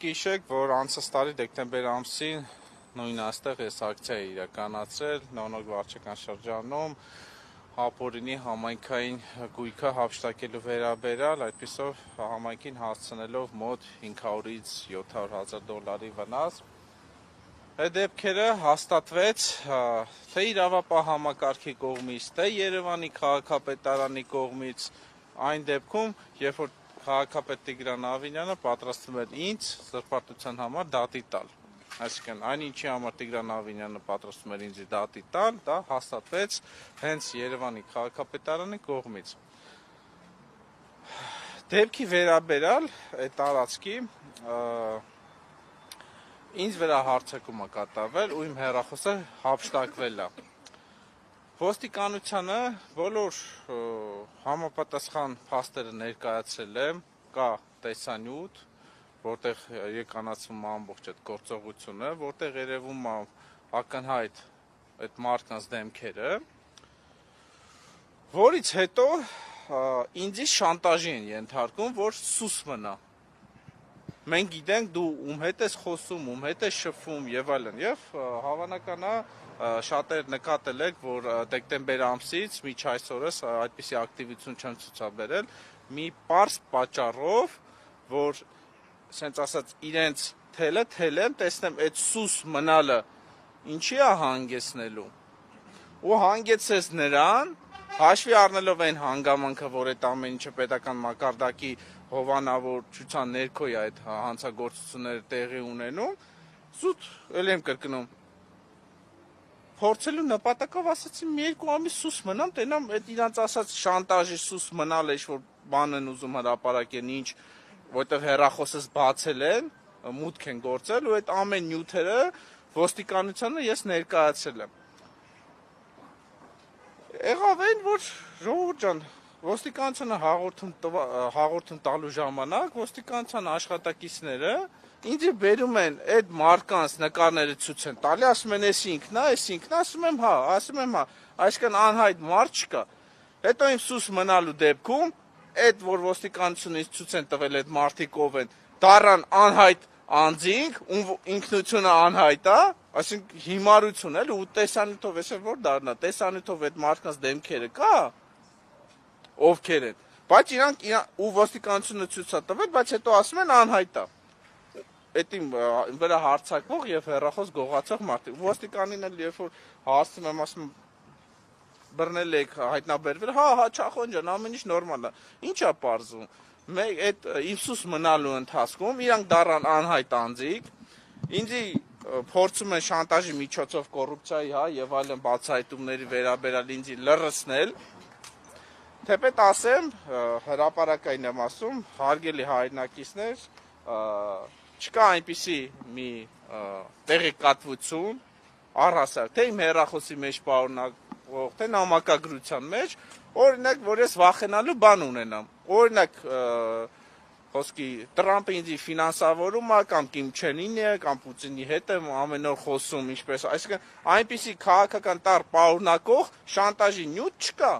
Պետք է հիշեք, որ անցած տարի դեկտեմբեր ամսին նույն այստեղ ես ակցիա էի իրականացրել Նոնոգ վարչական շրջանում Հապորինի համայնքային գույքը հափշտակելու վերաբերյալ, այդպիսով համայնքին հասցնելով մոտ 500-ից 700,000 դոլարի վնաս։ Այդ դեպքերը հաստատվեց թե իրավապահ համակարգի կողմից, թե Երևանի քաղաքապետարանի կողմից, այն դեպքում, երբ որ քաղաքապետ Տիգրան Ավինյանը պատրաստվում էր ինձ զրպարտության համար դատի տալ։ Այսինքն, այն ինչի համար Տիգրան Ավինյանը պատրաստվում էր ինձ դատի տալ, դա հաստատվեց հենց Երևանի քաղաքապետարանի կողմից։ Դեպքի վերաբերյալ այդ տարածքի ինձ վրա հարձակում է կատարվել ու իմ հեռախոսը հափշտակվել է։ Ոստիկանությանը բոլոր համապատասխան փաստերը ներկայացրել եմ, կա տեսանյութ, որտեղ իրականացվում է ամբողջ այդ գործողությունը, որտեղ երևում է ակնհայտ այդ մարդկանց դեմքերը, որից հետո ինձ շանտաժի են ենթարկում, որ սուս մնա։ Մենք գիտենք դու ում հետ ես խոսում, ում հետ ես շփվում եւ այլն, եւ հավանական է շատեր նկատել եք, որ դեկտեմբեր ամսից մինչ այսօրս այդպիսի ակտիվություն չեն ցուցաբերել, մի պարզ պատճառով, որ ասենց ասած իրենց թելեմ, տեսնեմ այդ սուս մնալը ինչի է հանգեցնելու։ Ու հանգեցեց նրան, հաշվի առնելով այն հանգամանքը, որ այդ ամեն ինչը պետական մակարդակի հովանավորչության ներքո է այդ հանցագործությունները տեղի ունենում, զուտ էլ եմ կրկնում։ Փորձելու նպատակով ասացի մի երկու ամիս սուս մնամ, տենամ այդ իրանց ասած շանտաժի սուս մնալ է, որ բան են ուզում հրապարակեն, ինչ, որտեղ հեռախոսս բացել են, մուտք են գործել ու այդ ամեն նյութերը ոստիկանությանը ես ներկայացրել եմ։ Եղավ այն, որ ժողովուրդ ջան, ոստիկանությանը հաղորդում տալու ժամանակ ոստիկանության աշխատակիցները ինձ բերում են այդ մարդկանց նկարները ցույց են տալի, ասում են, էս ինքն է, ասում եմ, հա, այսքան անհայտ մարդ չկա։ Հետո իմ սուս մնալու դեպքում, այդ որ ոստիկանությունից ցույց են տվել այդ մարդիկ ով են, դառան անհայտ անձինք, ինքնությունը անհայտ է, այսինքն հիմարություն էլ ու տեսանյութով էս որ դառնա, տեսանյութով այդ մարդկանց դեմքերը կա, ովքեր են, բայց իրանք ու ոստիկանությունը ցույց է տվել, բայց հետո ասում են անհայտ է։ Այդ իմ վրա հարձակվող եւ հեռախոս գողացող մարդիկ։ Ոստիկանին էլ երբ որ հասցնում եմ, ասում բռնել եք, հայտնաբերվել, հա, Չախոն ջան, ամեն ինչ նորմալ է։ Ինչ է պարզվում։ Այդ իմ սուս մնալու ընթացքում իրանք դառան անհայտ անձիկ, ինձ փորձում են շանտաժի միջոցով կոռուպցիայի, հա, եւ այլն բացահայտումների վերաբերյալ ինձ լռեցնել։ Թեպետ ասեմ, հրապարակային եմ ասում, հարգելի հայրենակիցներ, չկա այնպիսի մի տեղեկատվություն, առհասարակ, թե իմ հեռախոսի մեջ պարունակվող, թե նամակագրության մեջ, օրինակ, որ ես վախենալու բան ունենամ, օրինակ, խոսքի Տրամպը ինձ ֆինանսավորում է, կամ Կիմ Չեն Ինը, կամ Պուտինի հետ եմ ամեն օր խոսում, ինչպես, այսինքն այնպիսի քաղաքական տառ պարունակող շանտաժի նյութ չկա։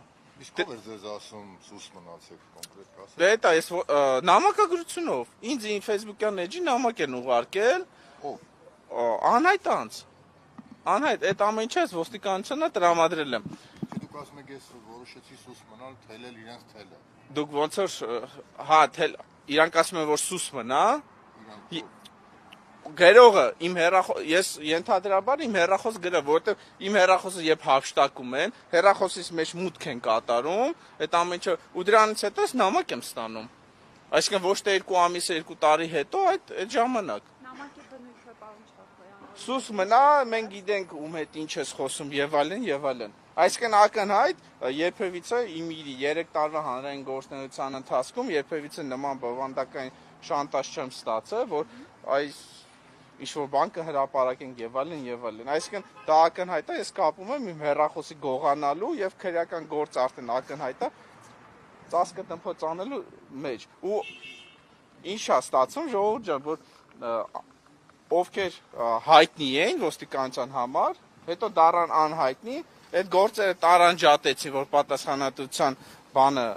Իսկ ով էր ձեզ ասում սուս մնացեք կոնկրետ ասել։ Դե դա ես նամակագրությունով, ինձ իմ Facebook-յան էջի նամակ են ուղարկել։ Ով։ Անհայտ անց։ Անհայտ, այդ ամեն ինչը ես ոստիկանությանը տրամադրել եմ։ Դուք ասում եք ես որոշեցի սուս մնալ, թելել իրենց թելը։ Դուք ոնց որ, հա, իրանք ասում են, որ սուս մնա։ Գրողը իմ ես ենթադրաբար իմ հեռախոս գրը, որովհետև իմ հեռախոսը երբ հափշտակում են, հեռախոսից մեջ մուտք են կատարում, այդ ամեն ինչը ու դրանից հետո ես նամակ եմ ստանում։ Այսինքն ոչ թե 2 ամիս, 2 տարի հետո այդ ժամանակ։ Նամակի բնույթը պարոն Չախոյան։ Սուս մնա, մենք գիտենք ում հետ ինչ ես խոսում եւ այլն եւ այլն։ Այսինքն ակնհայտ երբևիցե իմ 3 տարվա հանրային գործունեության ընթացքում երբևիցե նման բովանդակային շանտաժ չեմ ստացել, որ այս ինչ-որ բան կհրապարակենք եւ այլն։ Այսինքն դա ակնհայտ է, ես կապում եմ իմ հեռախոսի գողանալու եւ քրեական գործ արդեն ակնհայտ է ծածկը տնփոց անելու մեջ։ Ու ինչ է ստացվում, ժողովուրդ ջան, որ ովքեր հայտնի էին ոստիկանության համար, հետո դառան անհայտնի, այդ գործերը տարանջատեցին, որ պատասխանատվության բանը,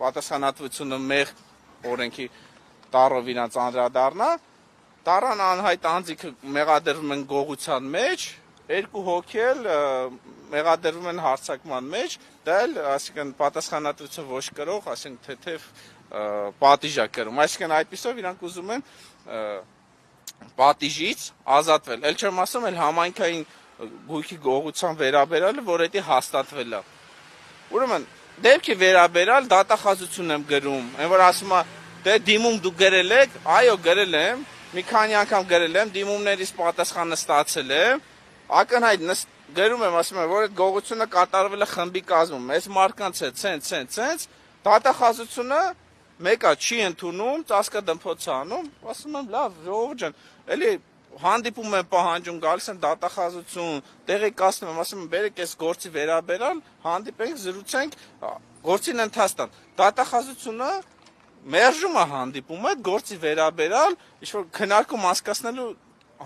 պատասխանատվությունը մեղ օրենքի տառով իրանց անդրադառնա, Տարան անհայտ անձինքը մեղադրվում են գողության մեջ, երկու հոգի էլ մեղադրվում են հարձակման մեջ, դա էլ, այսինքն պատասխանատվություն ոչ կրող, այսինքն թեթև պատիժ է կրում, այսինքն այդպիսով իրանք ուզում են պատիժից ազատվել, էլ չեմ ասում էլ համայնքային գույքի գողության վերաբերյալը, որ դա հաստատվել է։ Ուրեմն դեպքի վերաբերյալ դատախազություն եմ գրում, այն որ ասում է դե դիմում դու գրել եք, այո գրել եմ, մի քանի անգամ գրել եմ, դիմումներից պատասխանը ստացել եմ, ակնհայտ գրում եմ, ասում եմ, որ այդ գողությունը կատարվել է խմբի կազմում, այս մարկանց է ցենց, դատախազությունը մեկը չի ընդունում, ծածկադմփոց անում, ասում եմ, լավ, ժողովուրդ ջան, էլի հանդիպում եմ պահանջում, գալիս են դատախազություն, տեղեկացնում եմ, ասում եմ, բերեք այս գործի վերաբերյալ, հանդիպենք, զրուցենք, գործին ընթացան։ Դատախազությունը մերժում է հանդիպումը այդ գործի վերաբերյալ, ինչ-որ քննարկում անցկացնելու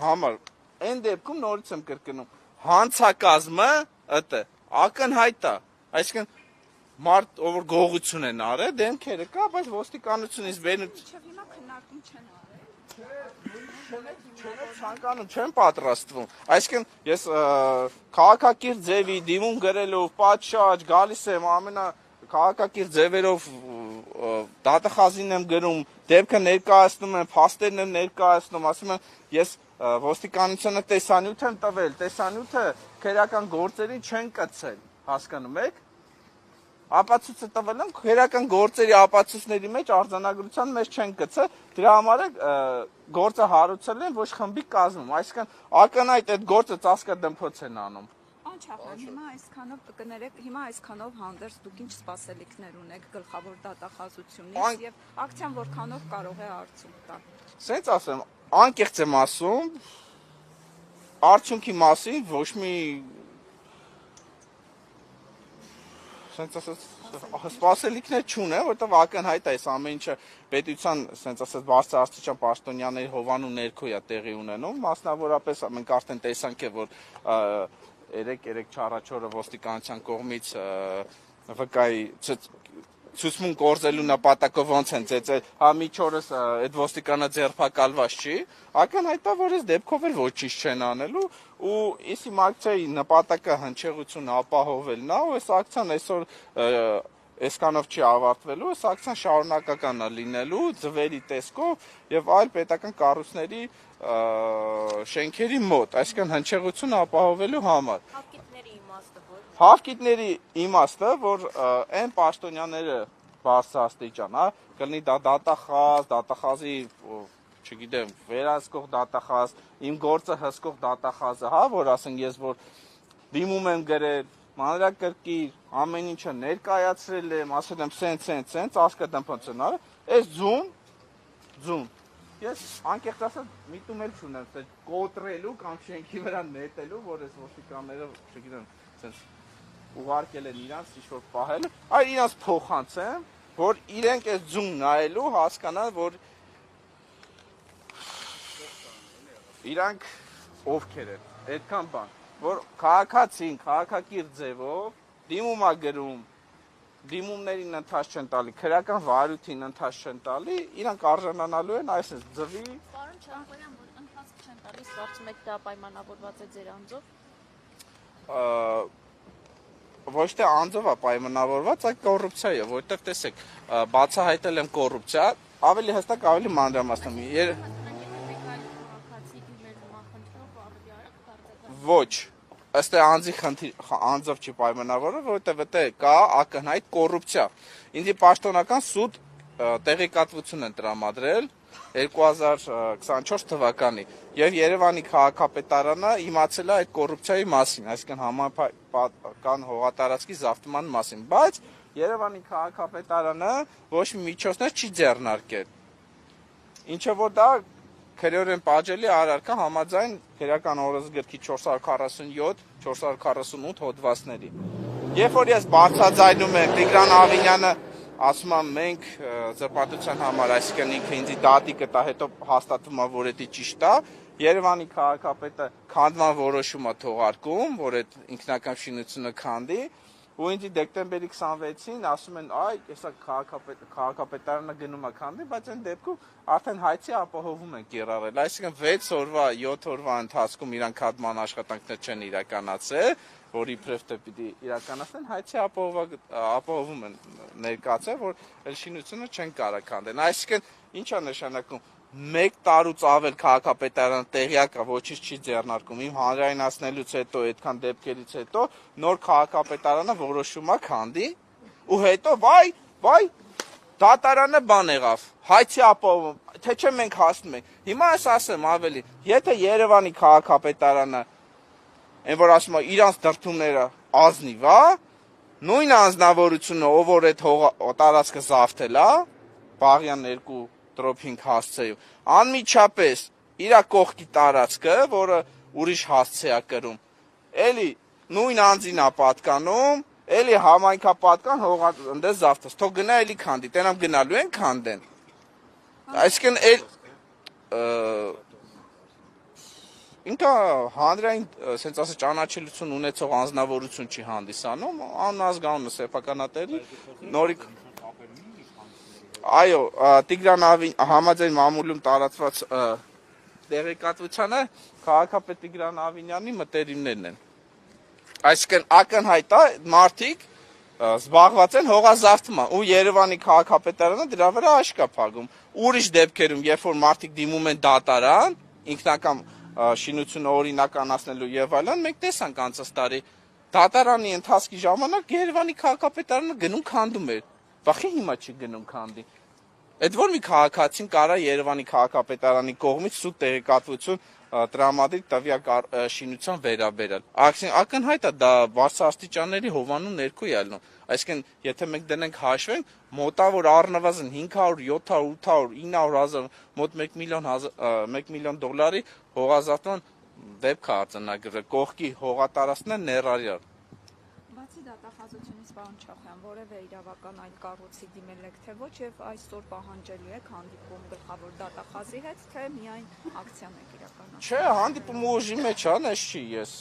համար։ Այն դեպքում նորից եմ կրկնում, հանցակազմը ըտը ակնհայտ է, այսինքն մարդ ով որ գողություն են արել, դեմքերը կա, բայց ոստիկանությունից բերում Մինչև հիմա քննարկում չեն ցանկանում չեմ պատրաստվում։ Այսինքն ես քաղաքակիրթ ձևի դիմում գրելով պատշաճ գալիս եմ ամենա քաղաքակիրթ ձևերով դատախազին եմ գրում, դեպքը ներկայացնում եմ, փաստերն եմ ներկայացնում, ասում եմ ես ոստիկանությանը տեսանյութ եմ տվել, տեսանյութը քերական գործերին չեն կցել, հասկանում եք։ Ապացույցը տվել եմ, քերական գործերի ապացույցների մեջ արձանագրության մեջ չեն գցել, դրա համար գործը հարուցել են ոչ խմբի կազմում, այսինքն ակնհայտ այդ գործը ծածկադմփոց են անում։ Անչափան, հիմա այսքանով կներեք, հիմա այսքանով հանդերձ դուք ինչ սպասելիքներ ունեք գլխավոր դատախազությունից եւ ակցիան որքանով կարող է արդյունք տալ։ Սենց ասեմ, անկեղծ եմ ասում, արդյունքի մասին ոչ մի սենց ասած սպասելիքներ չունեմ, որտեղ ակնհայտ է այս ամեն ինչը պետության, սենց ասած բարձրաստիճան պաշտոնյաների հովանու ներքո է տեղի ունենում, մասնավորապես մենք արդեն տեսանք է, որ 3 չառաջորը ոստիկանության կողմից վկայի ցուցմուն կորզելու նպատակով ոնց են ծեծել, հա միջորս այդ ոստիկանը ձերբակալված չի, ակնհայտ է, որ այս դեպքով էլ ոչինչ չեն անելու ու իսի ակցիայի նպատակը հնչեղություն ապահովելն է, ու այս ակցիան այսօր այսքանով չի ավարտվելու, այս ակցիան շարունակական է լինելու ձվերի տեսքով եւ այլ պետական կառույցների շենքերի մոտ, այսինքն հնչեղություն ապահովելու համար։ Հավկիտների իմաստը, որ այն պաշտոնյաները բարձրաստիճան, հա, կլինի դա դատախազի, չգիտեմ, վերահսկող դատախազ, իմ գործը հսկող դատախազը, հա, որ ասենք ես որ դիմում եմ գրել, մանրակրկիր, ամեն ինչը ներկայացրել եմ, ասել եմ սենց, ծածկադմփոց են արել, այս ձուն, ես անկեղծ ասած միտում էլ չունեմ, կոտրելու կամ շենքի վրա նետելու, որ այս ոստիկանները, չգիտեմ, սենց ուղարկել են իրանց ինչ-որ պահել, այլ իրանց փոխանցեմ, որ իրենք այս ձուն նայելու հասկանան, որ իրանք ովքեր են, այդքան բան, որ քաղաքացին, քաղաքակիրթ ձևով դիմում է գրում, դիմումներին ընթաց չեն տալի, քրական վարույթին ընթաց չեն տալի, իրանք արժանանալու են այսպես ձվի։ Պարոն Չապոյան, որ ընթացք չեն տալիս, կարծում եք դա պայմանավորված է ձեր անձով։ Ոչ թե անձով է պայմանավորված, այլ կոռուպցիա է, որտեղ տեսեք, բացահայտել եմ կոռուպցիա, ավելի հստակ, ավելի մանրամասն։ Ոչ, ըստ անձով չի պայմանավորվում, որտեղ դա կա ակնհայտ կոռուպցիա։ Ինձ պաշտոնական սուտ տեղեկատվություն են տրամադրել 2024 թվականի եւ Երևանի քաղաքապետարանը իմացել է այդ կոռուպցիայի մասին, այսինքն համապատասխան հողատարածքի զավթման մասին, բայց Երևանի քաղաքապետարանը ոչ մի միջոցներ չի ձեռնարկել։ Ինչը որ դա քրեորեն պատժելի առարկա համաձայն քրեական օրենսգրքի 447-448 հոդվածների։ Երբ որ ես բարձրաձայնում եմ Տիգրան Ավինյանը ասում եմ մենք զրպարտության համար, այսինքն ինքը ինձ դատի կտա, հետո հաստատվում է, որ դա ճիշտ է, Երևանի քաղաքապետը քանդման որոշում է թողարկում, որ այդ ինքնական շինությունը քանդի, ու ինձ դեկտեմբերի 26-ին ասում են, այ, հեսա քաղաքապետարանը գնում է քանդի, բայց այն դեպքում արդեն հայցի ապահովում են կիրառել, այսինքն 6 օրվա, 7 օրվա ընթացքում իրանք հատման աշխատանքներ չեն իրականացել, որ իբրև թե պիտի իրականացնեն, հայցի ապահովում են ներկայացել, որ այլ շինությունը չեն կարող քանդեն, այսինքն ինչ է նշանակում 1 տարուց ավել քաղաքապետարանը տեղյակ է, ոչինչ չի ձեռնարկում, իմ հանրայնացնելուց հետո, այդքան դեպքերից հետո, նոր քաղաքապետարանը որոշում է քանդի, ու հետո, վայ, դատարանը բան եղավ, հայցի ապահովում, թե չէ մենք հասնում ենք, հիմա ես ասեմ ավելի, եթե Երևանի քաղաքապետարանը, այն որ ասում է իրանց դրդումները ազնիվ է, նույն անձնավորությունը, ով որ այդ տարածքը զավթել է, Բաղյան 2 տրոփինգ հասցեով, անմիջապես իրա կողքի տարածքը, որը ուրիշ հասցե է կրում, էլի նույն անձին է պատկանում, էլի համայնքա պատկան հողանդես զավթած, թող գնա էլի քանդի, տենամ գնալու են քանդեն, այսինքն ինքը հանրային, սենց ասե ճանաչելություն ունեցող անձնավորություն չի հանդիսանում, անազգանունը սեփականատերի նորիկ Այո, Տիգրան համաձայն մամուլում տարածված տեղեկատվությանը քաղաքապետ Տիգրան Ավինյանի մտերիմներն են։ Այսինքն ակնհայտ է մարդիկ զբաղված են հողազարդման ու Երևանի քաղաքապետարանը դրա վրա աշկ է փակում։ Ուրիշ դեպքերում, երբ որ մարդիկ դիմում են դատարան, ինքնական շինությունը օրինականացնելու եւ այլն, մենք տեսանք անցած տարի դատարանի ընթացքի ժամանակ Երևանի քաղաքապետարանը գնում քանդում էր։ Բախի հիմա չի գնում քանդի։ Այդ որ մի քաղաքացին կարա Երևանի քաղաքապետարանի կողմից սուտ տեղեկատվություն տրամադրի տվյալ շինության վերաբերյալ։ Ակնհայտ է դա բարձրաստիճանների հովանու ներքո է ելնում։ Այսինքն, եթե մենք դնենք հաշվենք, մոտավոր առնվազն 500, 700, 800, 900 հազար, մոտ 1 միլիոն դոլարի հողազատման դեպք է արձանագրվել, կողքի հողատարածքն ներառյալ։ Բացի դատախազությունից, պարոն Չախոյան, որևէ իրավական այլ կառույցի դիմել եք, թե ոչ, եւ այսօր պահանջելու եք հանդիպում գլխավոր դատախազի հետ, թե միայն ակցիան եք իրականացնում։ Չէ, հանդիպումը ուժի մեջ է, այս չի, ես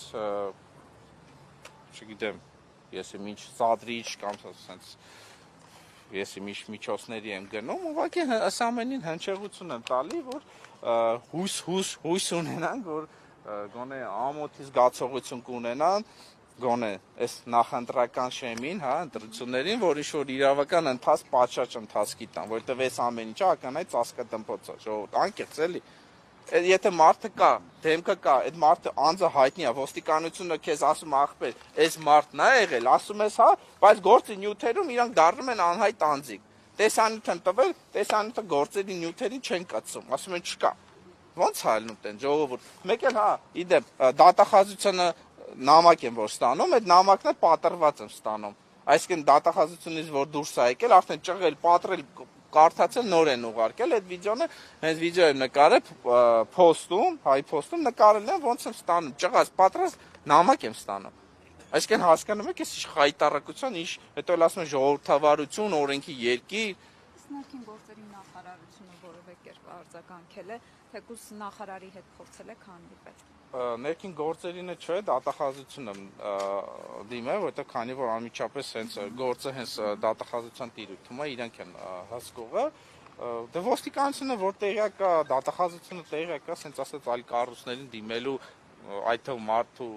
չգիտեմ, ես ինչ ծադրիչ կամ ասենց ես ինչ միջոցների եմ գնում, ուղղակի այս ամենին հնչեղություն եմ տալի, որ հույս ունենանք, որ գոնե ամոթի զգացողություն կունենան, գոնե այս նախընտրական շեմին, հա, ընտրություններին, որ ինչ-որ իրավական ընթաց պատշաճ ընթացքի տան, որովհետև այս ամեն ինչը ականայց ծածկատնփոց է, ժողովուրդ, անկեղծ էլի։ Եթե մարդը կա, դեմքը կա, այդ մարդը անձը հայտնի է, ոստիկանությունը քեզ ասում ախպեր, այս մարդն է եղել, ասում ես, հա, բայց գործի նյութերում իրանք դառնում են անհայտ անձիկ։ Տեսանյութ են տվել, տեսանյութը գործերի նյութերին չեն կցում, ասում են չկա։ Ոնց հայլնում տեն, ժողովուրդ։ Մեկ էլ, հա, իդեպ, դատախազությունը նամակ եմ որ ստանում, այդ նամակն է պատրված եմ ստանում։ Այսինքն դատախազությունից որ դուրս է եկել, արդեն ճղել, պատրել, կարդացել, նոր են ուղարկել, այդ վիդեոն է, հենց վիդեո եմ նկարել post-ում, հայ post-ում նկարել եմ, ոնց եմ ստանում, ճղած, պատրած նամակ եմ ստանում։ Այսինքն հասկանում եք, ես ինչ խայտարակության, ինչ, հետո էլ ասում են ժողովրդավարություն, օրենքի երկիր։ Ներքին գործերի նախարարությունը որևէ կերպ արձագանքել է, թեկուզ նախարարի հետ փորձել եք հանդիպել։ Ներքին գործերինը չէ, դատախազությունը դիմել, որովհետև քանի որ անմիջապես հենց գործը հենց դատախազության տիրույթում է, իրենք են հսկողը, դե ոստիկանությունը որ տեղյակ է, դատախազությունը տեղյակ է, հենց ասած այլ կառույցներին դիմելու, այդ թվում մարդու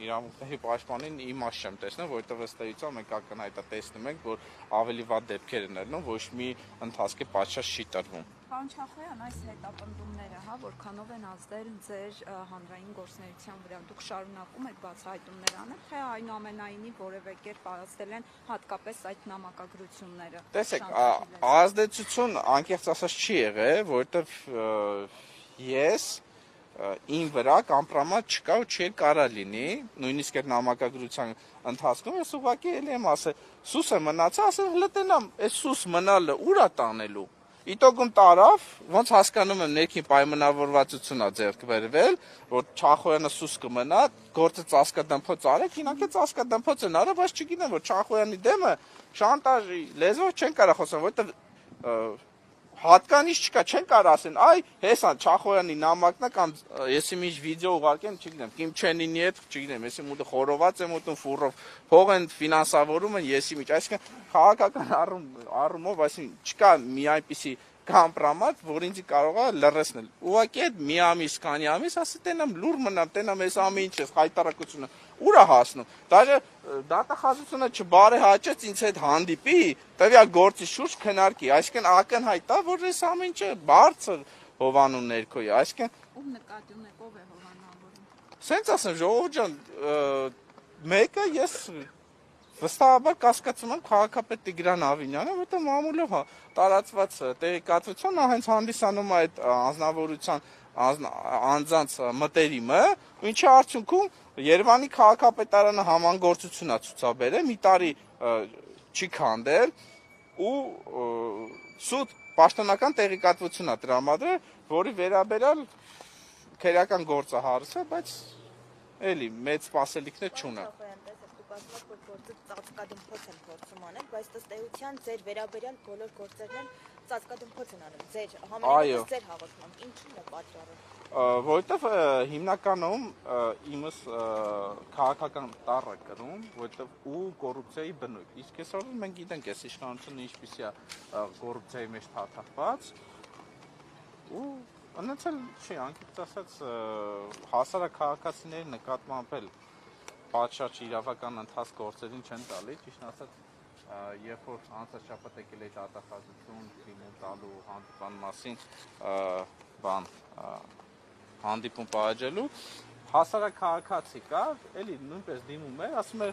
իրավունքների պաշտպանին իմաստ չեմ տեսնում, որովհետև ըստ էության մենք ակնհայտ տեսնում ենք, որ ավելի վատ դեպքեր են ելնում, ոչ մի ընթացքի պատշաճ չի տրվում։ Պարոն Չախոյան, այս հետապնդումները, հա, որքանով են ազդել ձեր հանրային գործունեության վրա, դուք շարունակում եք բացահայտումներ անել, թե այնուամենայնիվ որևէ կերպ ազդել են հատկապես այդ նամակագրությունները։ Տեսեք, ազդեցություն անկեղծ ասած չի եղել, որովհետև ես իմ վրա կամպրոմատ չկա ու չի կարա լինի, նույնիսկ այդ նամակագրության ընթացքում ես ուղղակի էլի եմ ասել, սուս է մնացա, ասել լտենամ, այս սուս մնալը ուր է տանելու։ Իտոգում տարավ, ոնց հասկանում եմ ներքին պայմանավորվածություն է ձեռք բերվել, որ Չախոյանը սուս կմնա, գործը ծածկադմփոց արեք, իհարկե ծածկադմփոց են արել, բայց չգիտեմ, որ Չախոյանի դեմը շանտաժի լեզվով չեն կարող խոսել, որովհետև հատկանիշ չկա, չեն կարող ասեն, այ հեսա Չախոյանի նամակն է կամ եսի միջ վիդեո ուղարկեմ, չգիտեմ, Կիմ Չենինի հետ, չգիտեմ, եսի մուտը խորոված եմ ուտում ֆուրով, փող են ֆինանսավորում են եսի միջ, այսինքն քաղաքական առումով, այսինքն չկա մի այնպիսի կամպրամատ, որ ինձ կարող է լրացնել։ Ուղղակի այդ մի ամիս, քանի ամիս, ասի տենամ լուր մնամ, տենամ այս ամեն ինչը, հայտարարությունը ուր է հասնում։ Դաժե դատախազությունը չբարեհաճեց ինձ հետ հանդիպի, տվյալ գործի շուրջ քննարկի, այսինքն ակնհայտ է, որ այս ամեն ինչը բարձր հովանու ներքո է, այսինքն Ում նկատի ունեք, ով է հովանավորում։ Սենց ասեմ, ժողովուրդ ջան, մեկը ես վստահաբար կասկածում եմ քաղաքապետ Տիգրան Ավինյանը, որտեղ մամուլով տարածված տեղեկատվությունը հենց հանդիսանում է այդ անձնավորության անձանց մտերիմը, ինչի արդյունքում Երևանի քաղաքապետարանը համանգործություն է ցուցաբերել, մի տարի չի քանդել ու սուտ պաշտոնական տեղեկատվություն է տրամադրել, որի վերաբերյալ քերական գործ է հարցը, բայց էլի մեծ սպասելիքներ չունեմ։ Որ գործը ծածկադմփոց են փորձում անել, բայց ըստ էության ձեր վերաբերյալ բոլոր գործերն են ծածկադմփոց են անում։ Ձեր համենայնիվ ձեր հաղորդմամբ ինչին է պատճառը։ Որովհետև հիմնականում իմս քաղաքական տառ է կրում, որովհետև ու կոռուպցիայի բնույթ։ Իսկ այսօր մենք գիտենք, այս իշխանությունը ինչպիսի է կոռուպցիայի մեջ թաթախված ու անցել չի, անկեղծ ասած հասարակ քաղաքացիների նկատմամբ էլ պատշաճ իրավական ընթացք գործերին չեն տալի, ճիշտ ասած, երբ որ անցած շաբաթ եկել է դատախազություն դիմում տալու հանդիպան մասին, հանդիպում պահանջելու, հասարակ քաղաքացի կա, էլի նույնպես դիմում է, ասում է,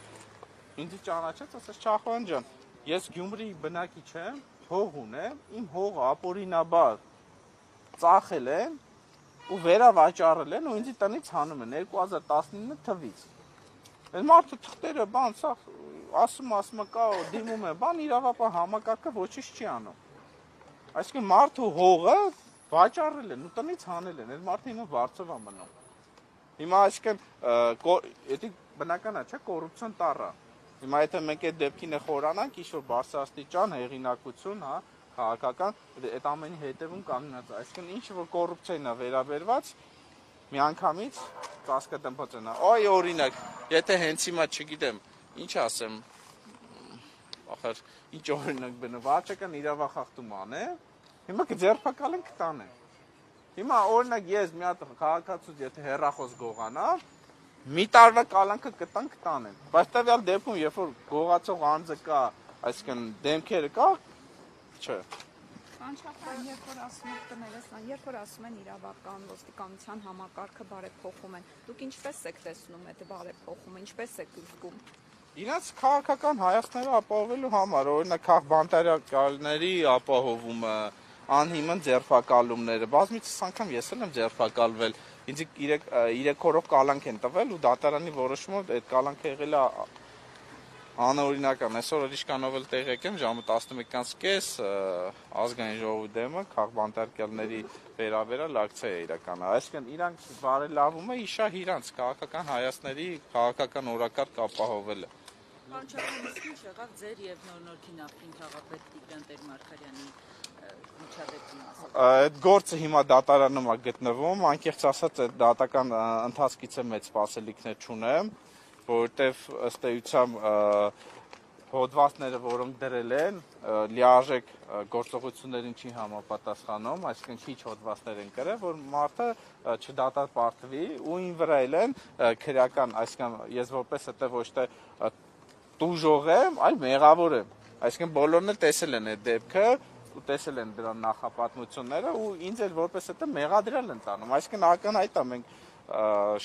ինձ ճանաչեց, ասես Չախոյան ջան, ես Գյումրիի բնակիչ եմ, հող ունեմ, իմ հողը ապօրինաբար ծախել են ու վերավաճառել են ու ինձ տնից հանում են 2019 թվից։ Այս մարդը թղթերը բան, սա ասում կա, դիմում է, բան իրավապահ համակարգը ոչինչ չի անում։ Այսինքն մարդու հողը վաճառել են ու տնից հանել են, այս մարդը հիմա վարձով է մնում։ Հիմա այսինքն դա բնական է, չէ՞, կոռուպցիոն տառ է։ Հիմա եթե մենք այդ դեպքին խորանանք, ինչ-որ բարձրաստիճան հեղինակություն, հա, քաղաքական, այդ ամենի հետևում կանգնած է։ Այսինքն ինչ որ կոռուպցիային է վերաբերված, միանգամից ծածկադմփոց են։ Այ օրինակ, եթե հենց հիմա չգիտեմ, ինչ ասեմ, ախր ինչ օրինակ բնը, վարչական իրավախախտում անեն, հիմա կձերբակալեն կտանեն։ Հիմա օրինակ ես մի հատ քաղաքացուց եթե հեռախոս գողանամ, մի տարվա կալանքը կտանեն։ Բայց տվյալ դեպքում, երբ որ գողացող անձը կա, այսինքն դեմքերը կա, չէ։ Կանչախան, երբ որ ասում եք կներեսան, երբ որ ասում են իրավական ոստիկանության համակարգը բարեփոխում են, դուք ինչպես եք տեսնում այդ բարեփոխումը, ինչպես եք զգում։ Իրաց քաղաքական հայացքները ապահովելու համար, օրինակ բանտարկյալների ապահովումը, անհիմն ձերբակալումները, բազմիցս անգամ ես էլ եմ ձերբակալվել, ինձ 3 օրով կալանք են տվել ու դատարանի որոշումով այդ կալանքը եղել է անօրինական, այսօր Էրիշկանով էլ տեղեկ եմ, ժամը 11:30 ազգային ժողովի դեմը քաղբանտարկյալների վերաբերյալ ակցիա է իրականը։ Այսինքն իրանք բարելավում է իշահ իրանց քաղաքական հայացքների քաղաքական օրակարգ ապահովելը։ Կանչախան, իսկ ինչ եղավ ձեր եւ նոր-նորքի նախկին քաղաքապետ Տիգրան Տեր-Մարգարյանի միջադեպի մասին։ Այդ գործը հիմա դատարանում է գտնվում, անկեղծ ասած այդ դատական ընթացքից մեծ սպասելիքներ չունեմ, որովհետև ըստ էության հոդվածները, որոնք դրել են, լիարժեք գործողություններին չի համապատասխանում, այսինքն քիչ հոդվածներ են գրել, որ մարդը չդատապարտվի ու ին վրա են քրեական, այսինքն ես որպես հետո ոչ թե տուժող եմ, այլ մեղավոր եմ։ Այսինքն բոլորն էլ տեսել են այդ դեպքը ու տեսել են դրա նախապատմությունները ու ինձ էլ որպես հետո մեղադրել են տանում։ Այսինքն ակնհայտ է մենք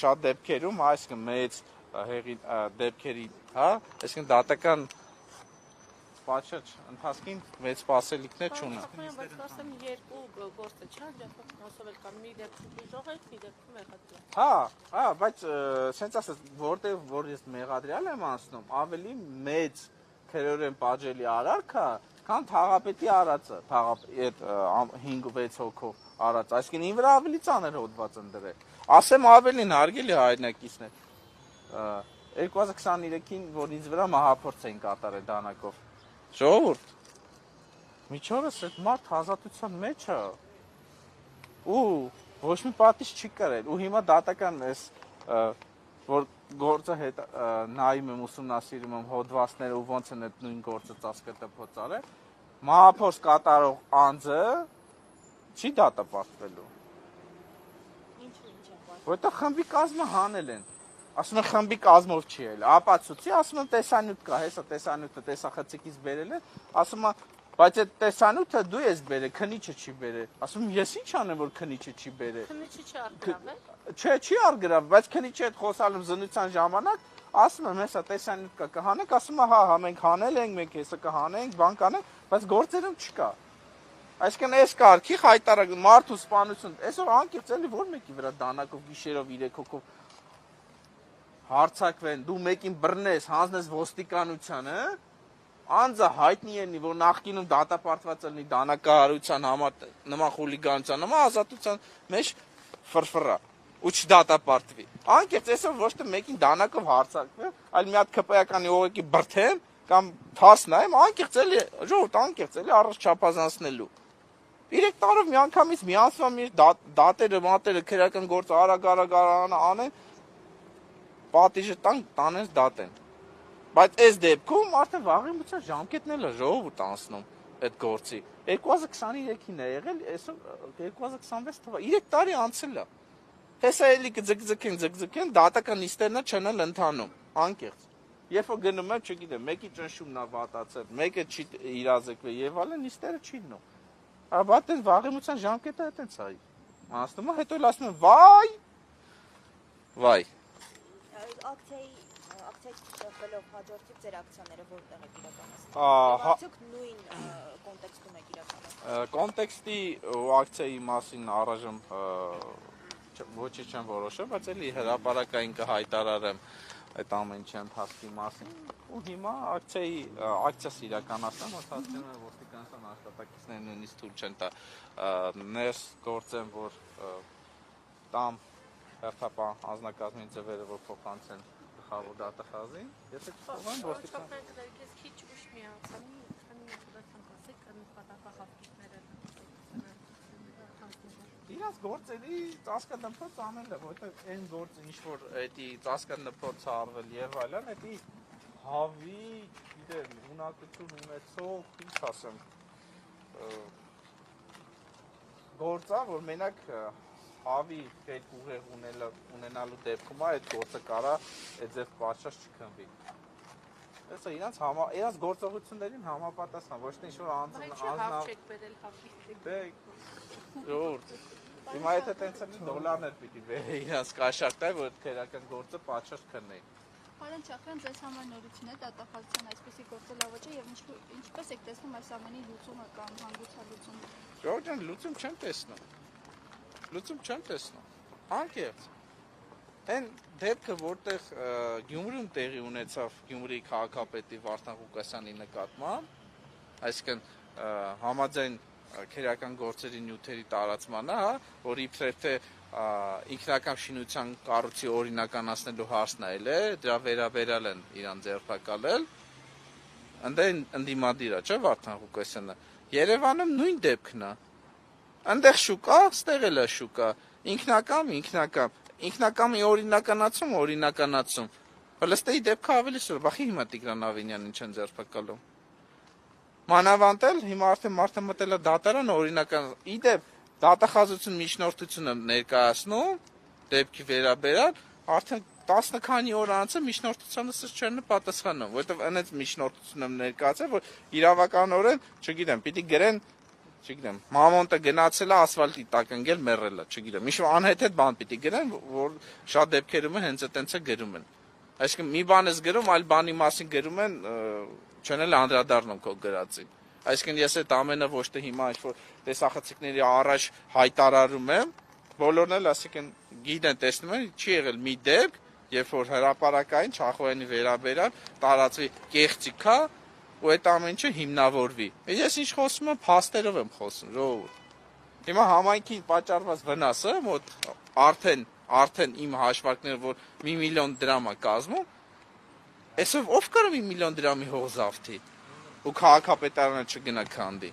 շատ դեպքերում, այսինքն մեծ դեպքերի, հա, այսինքն դատական պատշաճ ընթացքին մեծ սպասելիքներ չունեմ։ Բայց կարծեմ երկու գործը չան, դեպքում էլ կան մի դեպքում դժող եք, մի դեպքում մեղադրյալ։ Հա, բայց սենց ասած, որտեղ որ ես մեղադրյալ եմ անցնում, ավելի մեծ քերորեն պատժելի արարքը, քան թաղապետի արածը, այդ 5-6 հոգով արած, այսինքն ին վրա ավելի ծանր հոդված են դրել։ Ասեմ ավելին հարգելի հայրենակիցներ, 2023-ին, որ ինձ վրա մահափորձ էին կատարել դանակով։ Ժողովուրդ, Միջորս այդ մարդ ազատության մեջ է։ Ու ոչ մի պատիժ չի կրել։ Ու հիմա դատական էս որ գործը հետ նայում եմ ուսումնասիրում եմ հոդվածները ու ոնց են այդ նույն գործը ծածկետփոց արել, մահափորձ կատարող անձը չի դատապարտվելու։ Ինչու ինչ է։ Որտեղ խմբի կազմը հանել են։ Ասում են խմբի կազմով չի ել։ Ապացուցի, ասում են տեսանյութ կա, հեսա տեսանյութը տեսախցիկից բերել են, ասում է, բայց այդ տեսանյութը դու ես բերել, քնիչը չի բերել։ Ասում եմ, ես ինչ անեմ, որ քնիչը չի բերել։ Քնիչը չի արգրավել։ Չէ, չի արգրավ, բայց քնիչի հետ խոսալու զննության ժամանակ ասում եմ, հեսա տեսանյութ կա, կհանենք, ասում է, հա, մենք հանել ենք, մենք հեսա կհանենք, բան կանենք, բայց գործերում չկա։ Այսինքն այս կարգի խայտարակ մարդու սպանություն, այսօր անկեղծ էլի որ մեկի վրա դանակով գիշերով 3 հոգով հարցակվեն, դու մեկին բռնես, հանձնես ոստիկանությանը, անձը հայտնի ելնի, որ նախկինում դատապարտված ելնի դանակահարության համար նման խուլիգանության համար ազատության մեջ ֆրֆրա ու չդատապարտվի։ Անկեղծ այսօր ոչ թե մեկին դանակով հարցակվեն, այլ մի հատ քպայականի օղեկի բրթեն կամ թաս նայեմ, անկեղծ էլի, ժողովուրդ անկեղծ էլի առանց չափազանցնելու։ 3 տարով միանգամից միացվում իր դատերը, մատերը, քրեական գործը արագ անեն, պատիժը տանեն դատեն։ Բայց այս դեպքում արդեն վաղի մուցա ժամկետն էլ է ժողովուրդ անցնում այդ գործի։ 2023-ին է եղել, այսօր 2026 թվա, 3 տարի անցել է։ Հեսա էլի կձգձգեն, դատական նիստերն չեն էլ ընթանում, անկեղծ։ Երբ որ գնում եմ, չգիտեմ, մեկի ճնշումն է վատացել, մեկը չի իրազեկվել եւ այլն, նիստերը չի դնում։ Բայց այդ վաղի մուցա ժամկետը այդպես է։ Անցնում է, հետո էլ ասում են՝ վայ։ Ակցիայի խլով հաջորդի ձեր ակցիաները որտեղ եք իրականացնում։ Արդյոք նույն կոնտեքստում եք իրականացնում։ Կոնտեքստի ու ակցիայի մասին առայժմ ոչինչ չեմ որոշել, բայց էլի հրապարակային կհայտարարեմ այդ ամեն ինչի ընթացքի մասին։ Ու հիմա ակցիաս իրականացնեմ, ասացին են ոստիկանության աշխատակիցները նույնիսկ թույլ չեն տա ներս գործեն, որ տամ հերթապահ անձնակազմի ձևերը, որ փոխանցեն գլխավոր դատախազին, եթե չփոխան ոստիկանության։ Ես քիչ ուշ միացանի, քանի մոտեցան ասեք, նպատակահարթիչները Իրաց գործերի ծածկադմփոց անելը, որտեղ այն գործը ինչ որ էդի ծածկադմփոց արվել եւ այլն, էդի հավի, գիտեմ, ունակություն ունեցող, ինչ ասեմ, գործա, որ մենակ հավի հետ ուղեղ ունենալու դեպքում այդ գործը կարա այդ ձև պատշաճ չքնվի։ Այսա իրանց գործողություններին համապատասխան, ոչ թե ինչ որ անձնավ չեք բերել հավի։ Դե ժողովուրդ Հիմա եթե տենց է դոլարներ պիտի բերի իրանց կաշառք, որ քրեական գործը պատշաճ քննի։ Պարոն Չախյան, ձեզ համար նորություն է դատախազության այսպեսի գործը լավ չէ եւ ինչպես եք տեսնում այս ամենի լուծումը կամ հանգուցալուծումը։ Ժողովուրդ ջան, լուծում չեմ տեսնում։ Անկեղծ։ Այն դեպքը, որտեղ Գյումրիում տեղի ունեցավ Գյումրիի քաղաքապետի Վարդան Ղուկասյանի նկատմամբ, այսինքն համաձայն քրեական գործերի նյութերի տարածմանը, հա, որ իբրև թե ինքնական շինության կառույցի օրինականացնելու հարցն է, դրա վերաբերյալ են իրան ձերբակալել, ընդդիմադիր է, չէ՞ Վարդան Ղուկասյանը։ Երևանում նույն դեպքն է։ Այնտեղ շուկա, ստեղ էլ է շուկա, ինքնակամի օրինականացում։ Պլստեի դեպքը ավելի սուր, բախի հիմա Տիգրան Ավինյանին չեն ձերբակալում։ Մանավանդ էլ հիմա արդեն մարդը մտել է դատարան օրինական, իդեպ դատախազություն միջնորդությունը ներկայացնում, դեպքի վերաբերյալ, արդեն 10 քանի օր անց է միջնորդությանը չեն պատասխանում, որովհետև այնց միջնորդությունը ներկայացել, որ իրավականորեն, չգիտեմ, պիտի գրեն, չգիտեմ, մամոնտը գնացել է ասֆալտի տակ ընկել մեռել է, չգիտեմ, ինչ-որ անհեթեթ բան պիտի գրեն, որ շատ դեպքերում է հենց այտենց է գրում են։ Այսինքն մի բան ես գրում, այլ բանի մասին գրում են, չեն էլ անդրադառնում քո գրածին։ Այսինքն ես այդ ամենը ոչ թե հիմա ինչ-որ տեսախցիկների առաջ հայտարարում եմ, բոլորն էլ այսինքն գիտեն, տեսնում են, չի եղել մի դեպք, երբ որ հրապարակային Չախոյանի վերաբերյալ տարածվի կեղծիք, ու այդ ամեն ինչը հիմնավորվի։ Ես ինչ խոսում եմ, փաստերով եմ խոսում, ժողովուրդ։ Հիմա համայնքին պատճառված վնասը մոտ արդեն իմ հաշվարկները, որ 1 միլիոն դրամ է կազմում, այսօր ով կարող 1 միլիոն դրամի հող զավթի ու քաղաքապետարանը չգնա քանդի։